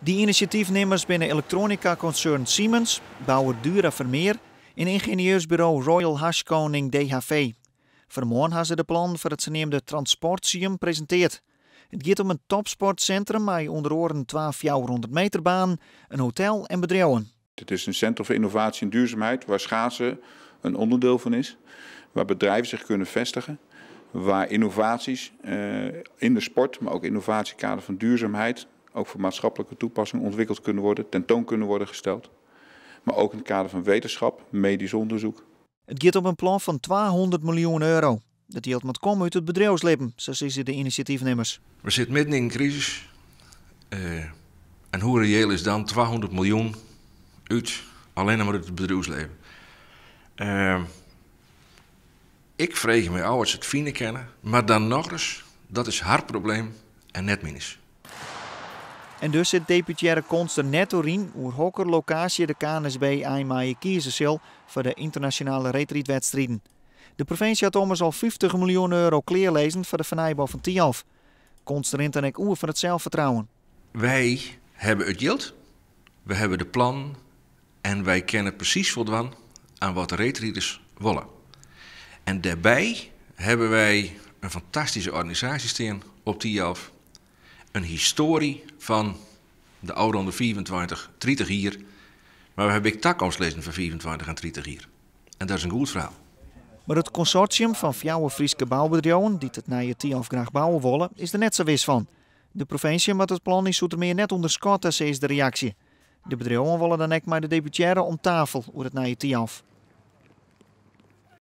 Die initiatiefnemers binnen elektronica-concern Siemens, bouwer Dura Vermeer en ingenieursbureau Royal Haskoning DHV. Vanmorgen hebben ze de plan voor het zogenaamde Transportium presenteerd. Het gaat om een topsportcentrum met onder andere 1200 meter baan, een hotel en bedrijven. Het is een centrum voor innovatie en duurzaamheid waar schaatsen een onderdeel van is. Waar bedrijven zich kunnen vestigen. Waar innovaties in de sport, maar ook innovatiekader van duurzaamheid, ook voor maatschappelijke toepassingen ontwikkeld kunnen worden, tentoon kunnen worden gesteld. Maar ook in het kader van wetenschap, medisch onderzoek. Het gaat om een plan van 200 miljoen euro. Dat geld moet komen uit het bedrijfsleven, zo zeggen de initiatiefnemers. We zitten midden in een crisis. En hoe reëel is dan 200 miljoen uit alleen maar uit het bedrijfsleven? Ik vraag me af als ze het fine kennen, maar dan nog eens, dat is haar probleem en net minus. En dus zit deputaire konster netto in hoe hoger locatie de KNSB eenmaal kiezen zal voor de internationale retreatwedstrijden. De provincie had ommers al 50 miljoen euro kleerlezen voor de vernijbouw van Tialf. Konster rint en ik oer voor het zelfvertrouwen. Wij hebben het geld, we hebben de plan en wij kennen precies voldaan aan wat de retreaters willen. En daarbij hebben wij een fantastische organisatie staan op Tialf. Een historie van de oude onder 24, 30 hier. Maar we hebben ook toekomst lezen van 24 en 30 hier. En dat is een goed verhaal. Maar het consortium van 4 Friese bouwbedrijven die het naar je Tialf graag bouwen willen, is er net zo wis van. De provincie moet het plan niet meer net onderschatten, is de reactie. De bedrijven willen dan ook maar de deputaire om tafel over het naar je Tialf.